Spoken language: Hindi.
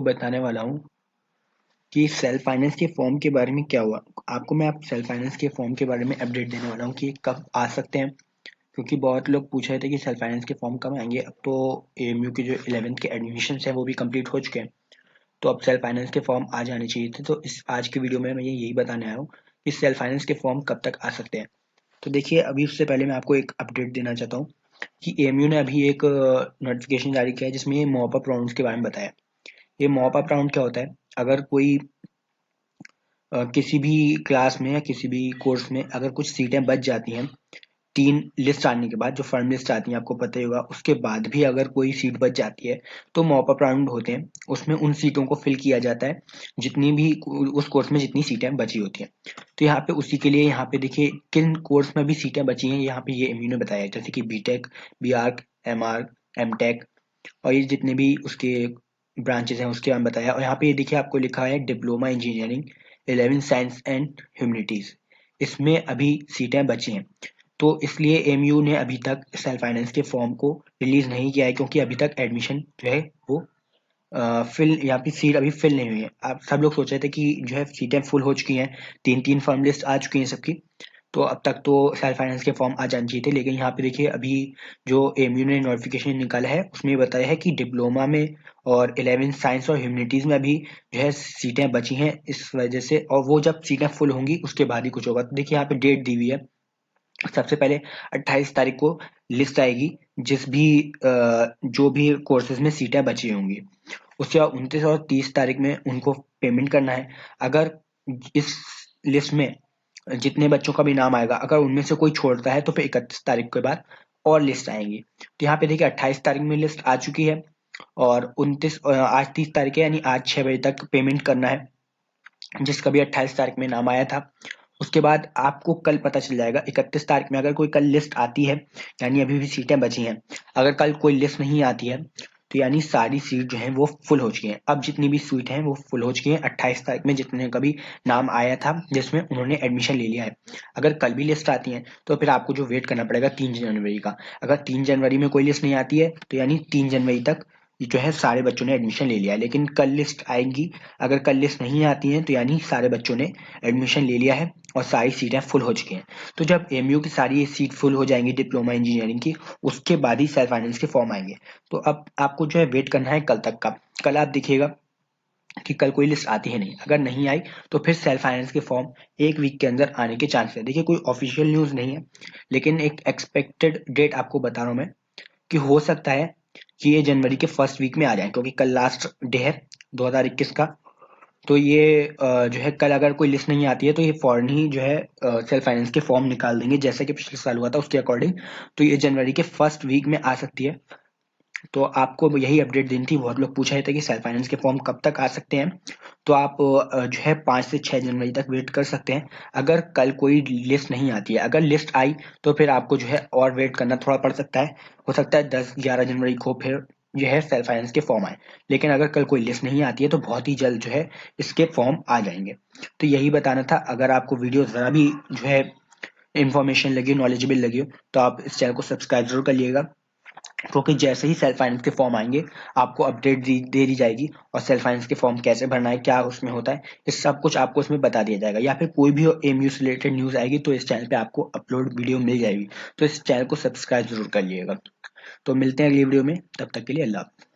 बताने वाला हूँ कि सेल्फ फाइनेंस के फॉर्म के बारे में क्या हुआ। आपको मैं सेल्फ फाइनेंस के फॉर्म के बारे में अपडेट देने वाला हूँ कि कब आ सकते हैं, क्योंकि बहुत लोग पूछ रहे थे कि सेल्फ फाइनेंस के फॉर्म कब आएंगे। अब तो एएमयू के जो 11th के एडमिशन है वो भी कंप्लीट हो चुके हैं, तो अब सेल्फ फाइनेंस के फॉर्म आ जाने चाहिए थे। तो इस आज की वीडियो में मैं यही बताने आया हूँ कि सेल्फ फाइनेंस के फॉर्म कब तक आ सकते हैं। तो देखिए, अभी उससे पहले मैं आपको एक अपडेट देना चाहता हूँ कि एएमयू ने अभी एक नोटिफिकेशन जारी किया है जिसमें ये मॉप अप राउंड्स के बारे में बताया। ये मॉप अप राउंड क्या होता है? अगर कोई किसी भी क्लास में या किसी भी कोर्स में अगर कुछ सीटें बच जाती हैं, 3 लिस्ट आने के बाद, जो फर्म लिस्ट आती है आपको पता ही होगा, उसके बाद भी अगर कोई सीट बच जाती है तो मॉप अप राउंड होते हैं। उसमें उन सीटों को फिल किया जाता है जितनी भी उस कोर्स में जितनी सीटें बची होती हैं। तो यहाँ पे उसी के लिए यहाँ पे देखिए किन कोर्स में भी सीटें बची हैं, यहाँ पे ये एमयू ने बताया है, जैसे कि बीटेक, बीआर्क, एमआर्क, एमटेक और ये जितने भी उसके ब्रांचेस हैं उसके बारे में बताया। और यहाँ पे ये देखिए आपको लिखा है diploma engineering 11 science and humanities, इसमें अभी सीटें बची हैं। तो इसलिए एमयू ने अभी तक सेल्फ फाइनेंस के फॉर्म को रिलीज नहीं किया है, क्योंकि अभी तक एडमिशन जो है वो फिल, यहाँ पे सीट अभी फिल नहीं हुई है। आप सब लोग सोच रहे थे कि जो है सीटें फुल हो चुकी हैं, 3 फॉर्म लिस्ट आ चुकी हैं सबकी, तो अब तक तो सेल्फ फाइनेंस के फॉर्म आ जाने चाहिए थे। लेकिन यहाँ पे देखिए अभी जो एमयू ने नोटिफिकेशन निकाला है उसमें बताया है कि डिप्लोमा में और 11 साइंस और ह्यूमैनिटीज में अभी जो है सीटें बची हैं इस वजह से, और वो जब सीटें फुल होंगी उसके बाद ही कुछ होगा। तो देखिए यहाँ पे डेट दी हुई है, सबसे पहले 28 तारीख को लिस्ट आएगी जिस भी जो भी कोर्सेज में सीटें बची होंगी। उसके बाद 29 और 30 तारीख में उनको पेमेंट करना है। अगर इस लिस्ट में जितने बच्चों का भी नाम आएगा, अगर उनमें से कोई छोड़ता है तो फिर 31 तारीख के बाद और लिस्ट आएंगी। तो यहाँ पे देखिए 28 तारीख में लिस्ट आ चुकी है और 29 आज 30 तारीख है, यानी आज 6 बजे तक पेमेंट करना है जिसका भी 28 तारीख में नाम आया था। उसके बाद आपको कल पता चल जाएगा 31 तारीख में, अगर कोई कल लिस्ट आती है यानी अभी भी सीटें बची हैं। अगर कल कोई लिस्ट नहीं आती है तो यानी सारी सीट जो है वो फुल हो चुकी हैं। अब जितनी भी सीट हैं वो फुल हो चुकी हैं 28 तारीख में, जितने का भी नाम आया था जिसमें उन्होंने एडमिशन ले लिया है। अगर कल भी लिस्ट आती है तो फिर आपको जो वेट करना पड़ेगा 3 जनवरी का। अगर 3 जनवरी में कोई लिस्ट नहीं आती है तो यानी 3 जनवरी तक जो है सारे बच्चों ने एडमिशन ले लिया है। लेकिन कल लिस्ट आएंगी, अगर कल लिस्ट नहीं आती है तो यानी सारे बच्चों ने एडमिशन ले लिया है और सारी सीटें फुल हो चुकी हैं। तो जब एमयू की सारी सीट फुल हो जाएंगी डिप्लोमा इंजीनियरिंग की, उसके बाद ही सेल्फ फाइनेंस के फॉर्म आएंगे। तो अब आपको जो है वेट करना है कल तक का। कल आप देखिएगा कि कल कोई लिस्ट आती है नहीं, अगर नहीं आई तो फिर सेल्फ फाइनेंस के फॉर्म 1 वीक के अंदर आने के चांस है। देखिए कोई ऑफिशियल न्यूज नहीं है, लेकिन एक एक्सपेक्टेड डेट आपको बता रहा हूँ मैं कि हो सकता है कि ये जनवरी के फर्स्ट वीक में आ जाए, क्योंकि कल लास्ट डे है 2021 का। तो ये जो है कल अगर कोई लिस्ट नहीं आती है तो ये फौरन ही जो है सेल्फ फाइनेंस के फॉर्म निकाल देंगे, जैसे कि पिछले साल हुआ था उसके अकॉर्डिंग। तो ये जनवरी के फर्स्ट वीक में आ सकती है। तो आपको यही अपडेट देनी थी। बहुत लोग पूछ रहे थे कि सेल्फ फाइनेंस के फॉर्म कब तक आ सकते हैं, तो आप जो है 5 से 6 जनवरी तक वेट कर सकते हैं, अगर कल कोई लिस्ट नहीं आती है। अगर लिस्ट आई तो फिर आपको जो है और वेट करना थोड़ा पड़ सकता है, हो सकता है 10-11 जनवरी को फिर जो है सेल्फ फाइनेंस के फॉर्म आए। लेकिन अगर कल कोई लिस्ट नहीं आती है तो बहुत ही जल्द जो है इसके फॉर्म आ जाएंगे। तो यही बताना था। अगर आपको वीडियो जरा भी जो है इंफॉर्मेशन लगी, नॉलेजेबल लगी हो, तो आप इस चैनल को सब्सक्राइब जरूर कर लिएगा, क्योंकि जैसे ही सेल्फ फाइनेंस के फॉर्म आएंगे आपको अपडेट दे दी जाएगी, और सेल्फ फाइनेंस के फॉर्म कैसे भरना है, क्या उसमें होता है, इस सब कुछ आपको उसमें बता दिया जाएगा। या फिर कोई भी एमयू से रिलेटेड न्यूज आएगी तो इस चैनल पे आपको अपलोड वीडियो मिल जाएगी। तो इस चैनल को सब्सक्राइब जरूर कर लिएगा। तो मिलते हैं अगली वीडियो में, तब तक के लिए अल्लाह हाफ़िज़।